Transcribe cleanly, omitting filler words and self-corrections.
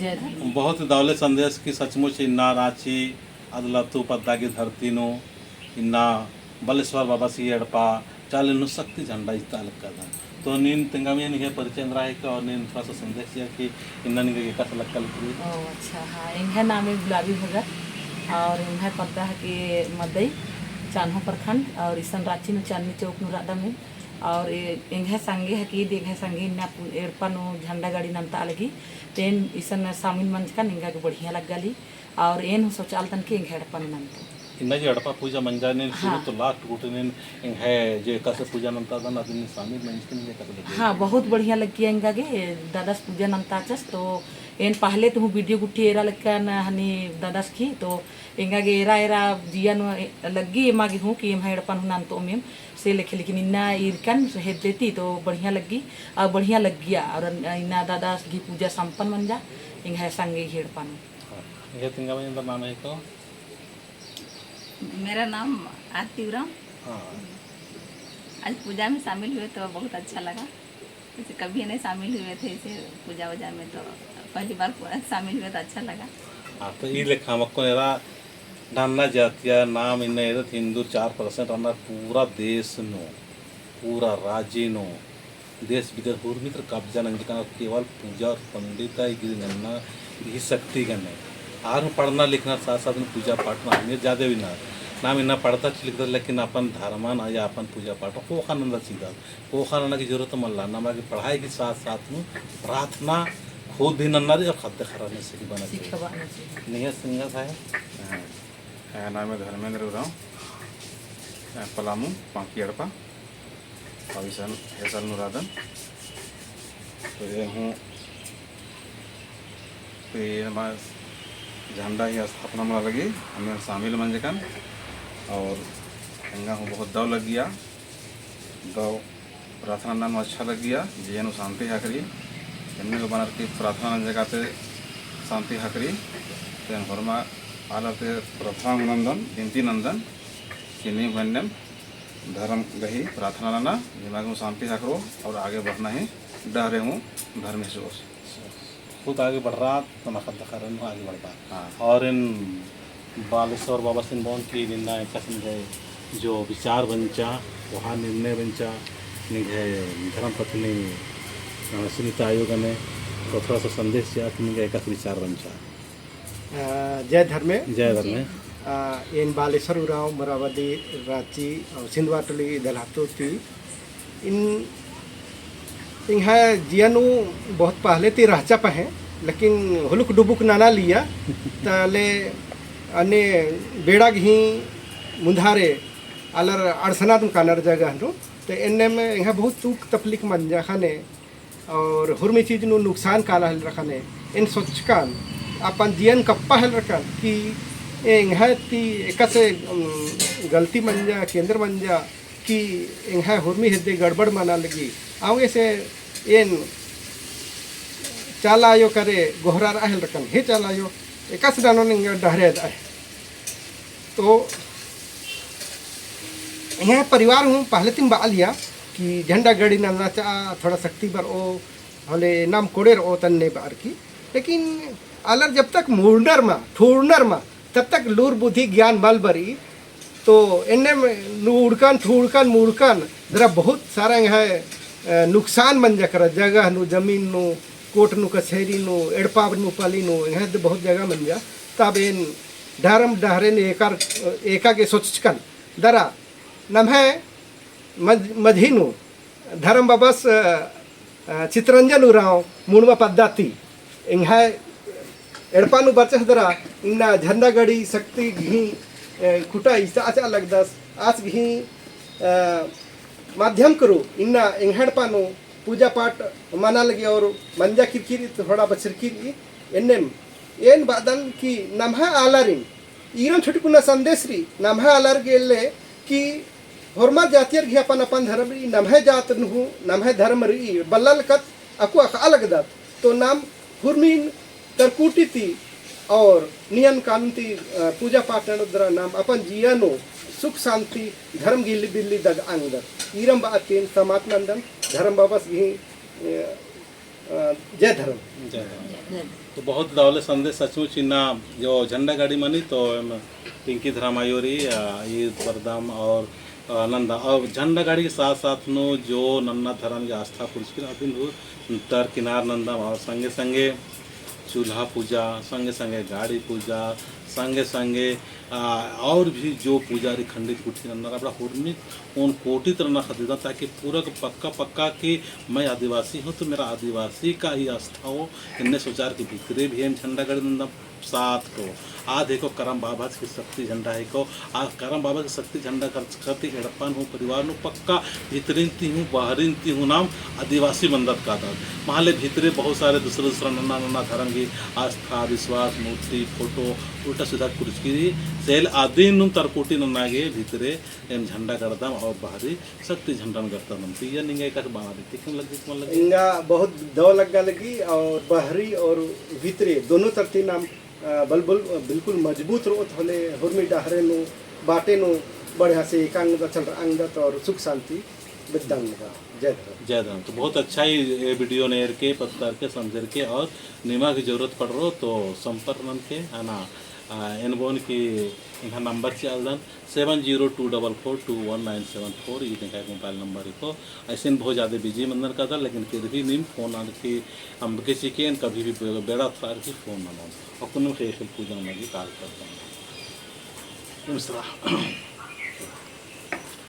जय धर्म। बहुत दौले संदेश की सचमुच इन्ना रांची अदलतु पद्दागी धरतीनो इन्ना बलेश्वर बाबा सी एडपा चालीनु शक्ति झंडा इस तालुक का तो नीन तिंगामी निगे परिचय रहा है और नीन थोड़ा सा संदेश है कि इन्ना निगे का लग कल ओ अच्छा हाँ इन्हें नाम है गुलाबी भगत और इन्हें पता है कि मदई चान्हो प्रखंड और ईसन रांची में चांदनी चौक नुरादा में और इंघे संगे है कि देखे संगे इन्ना एड़पा नो झंडा गाड़ी नमता लगी तेन ईसन सामिन मंच का निंगा के बढ़िया लग गली और एन सोचाल तन के इंघे एड़पा नमता इन्ना जो एड़पा पूजा मंजा ने शुरू तो लास्ट गुट ने है जो कैसे पूजा नमता था ना दिन सामिल मंच के निगे कैसे हाँ बहुत बढ़िया लग गया इंगा के दादास पूजा नमता चस तो एन पहले तो वीडियो गुट्टी एरा लगा न हनी दादास की तो इंगा के एरा एरा जिया नो लगी एमा के हूँ कि एम एड़पा नाम तो मेम से लिखे लेकिन इन्ना इरकन हेद देती तो बढ़िया लगी और बढ़िया लग गया और इन्ना दादास की पूजा संपन्न बन जा इंगा संगे हेड़पा ये तिंगा में नाम है तो मेरा नाम आरती उराम। हाँ आज पूजा में शामिल हुए तो बहुत अच्छा लगा, जैसे कभी नहीं शामिल हुए थे इसे पूजा वूजा में, तो पहली बार शामिल हुए तो अच्छा लगा। हाँ तो ये लेखा मक्को नेरा डालना जातिया नाम इन्हें हिंदू 4% अन्ना पूरा देश नो पूरा राज्य नो देश विदेश पूर्व मित्र कब्जा नंजिका केवल पूजा और पंडित गिरना ही शक्ति गने आर पढ़ना लिखना साथ साथ में पूजा पाठ में हमें ज़्यादा भी ना नाम इन्ना पढ़ता लिखता लेकिन अपन धर्मान या अपन पूजा पाठ को खानंदा सीधा को खाना की जरूरत मन ला ना कि पढ़ाई के साथ साथ में प्रार्थना खुद भी नन्ना और खाद्य खराने से ही बना चाहिए नहीं सिंगर है नाम है धर्मेंद्र उराव पलामू पांकी अड़पा पाकिस्तान हैसल नुरादन तो ये हूँ तो ये हमारे झंडा ही स्थापना में लगी हमें शामिल मंजकन और हंगा हूँ बहुत दौ लग गया दौ प्रार्थना नाम अच्छा लग गया जीवन शांति हाकरी इनमें को बना की प्रार्थना जगह पे शांति हाकरी तेन हरमा आलते प्रथम नंदन गिनती नंदन किन्नी वन्यम धर्म गही प्रार्थना लाना दिमाग में शांति हाकरो और आगे बढ़ना ही डरे हूँ धर्म सोच खुद आगे बढ़ रहा तो ना खाद्य खरान आगे बढ़ रहा और इन बालेश्वर बाबा सिंह बोन की निंदा कसम गए जो विचार बंचा वहाँ निर्णय बंचा निगे धर्म पत्नी सुनीता आयोग ने तो थोड़ा सा संदेश दिया कि निगे एक विचार बंचा जय धर्मे इन बालेश्वर उराव मरावदी रांची और सिंधवाटली दलहातोती इन है जियानु बहुत पहले ती रहचा पहे लेकिन हुलुक डुबुक नाना लिया ताले अने बेड़ा घी मुंधारे अलर अड़सना तुम कानर जगह नो तो इनने में यहाँ बहुत चूक तफलीक मंजा खाने और हुरमी चीज नु नुकसान काला हल रखाने इन सोचकान अपन जियन कप्पा हल रखन कि यहाँ ती एक से गलती मंजा केंद्र मंजा कि यहाँ हुरमी हृदय गड़बड़ मना लगी आगे से एन चालायो करे गोहरार आहल रकन हे चालायो एकास डानो निंग डहरे दाए तो यहाँ परिवार हूँ पहले तीन बाल लिया कि झंडा गड़ी नलना चा थोड़ा शक्ति पर ओ हले नाम कोड़े ओ तन्ने बार की लेकिन अलर जब तक मुंडर मा ठूरनर मा तब तक लूर बुद्धि ज्ञान बल बरी तो इनने नूड़कन ठूड़कन मुड़कन जरा बहुत सारा है नुकसान बन जा जगह नु जमीन नु कोट नु कचहरी नु एड़पा नु पाली नु यहाँ बहुत जगह बन जा तब इन धर्म डहरे ने एका के सोचकन दरा नम्हे मधी नु धर्म बाबस चित्रंजन उराव मुणवा पद्धति इंहा एड़पा नु बचस दरा इन्ना झंडा गड़ी शक्ति घी खुटा इसा अच्छा लगदस आज घी माध्यम करो इन्ना इंहड़पा नु पूजा पाठ माना लगी और मंजा किरकिरी थोड़ा बचरकिरी एनएम एन बादन की नम्हा आलारिन इरन छोटी कुना संदेश री नम्हा आलार गेले कि हरमा जातियर घी अपन अपन धर्म री नम्हा जात नु नम्हा धर्म री बल्लल कत अकु अलग दत तो नाम हुरमीन तरकुटी थी और नियम कानून थी पूजा पाठ नाम अपन जियानो सुख शांति धर्म गिल्ली बिल्ली दग अंगदर ईरम बातें समात्मंदन धर्म बाबस ही जय धर्म। जय राम। तो बहुत दावले संदेश सचमुच इन्ना जो झंडा गाड़ी मनी तो एम पिंकी धरा मायोरी ये वरदाम और नंदा और झंडा गाड़ी के साथ साथ नो जो नन्ना धरम की आस्था पुरस्कृत अभी तर किनार नंदा और संगे संगे चूल्हा पूजा संगे संगे गाड़ी पूजा संगे संगे और भी जो पुजारी खंडित कुठी नन्ना बड़ा हुर्मी उन कोटि तरह खरीदा ताकि पूरा पक्का पक्का कि मैं आदिवासी हूँ तो मेरा आदिवासी का ही आस्था हो। इनने सोचा कि भीतरे भी हम झंडा गढ़ नंदा साथ को आ देखो करम बाबा की शक्ति झंडा है को आ करम बाबा की शक्ति झंडा करती हड़प्पन हूँ परिवार नु पक्का भीतरिनती हूँ बाहरिनती हूँ नाम आदिवासी मंदत का दर महाले भीतरे बहुत सारे दूसरा नन्ना नन्ना धर्म की आस्था विश्वास मूर्ति फोटो उल्टा सीधा कुर्सी सेल आदि नु तरकोटी नन्नागे भीतरे एम झंडा करदाम और बाहरी शक्ति झंडा में करता नमती या निंगे का बाना देती क्यों लगी इंगा बहुत दौ लगा लगी और बाहरी और भीतरे दोनों तरती नाम बिल्कुल मजबूत रोत होले हुर्मी डाहरे नु बाटे नु बढ़िया से एकांग चल अंगत और सुख शांति विद्यांग का जय धर्म। जय धर्म। तो बहुत अच्छा ही ये वीडियो नेर के पत्थर के समझर के और निमा की जरूरत पड़ रहा तो संपर्क नन के है ना एनबोन की इनका नंबर चल दन 7024421974 ये देखा मोबाइल नंबर को ऐसे बहुत ज़्यादा बिजी मंदन का था लेकिन फिर भी निम फोन आने की हम किसी के कभी भी बेड़ा फार की फोन ना और कुछ पूजा लगी काल करता हूँ।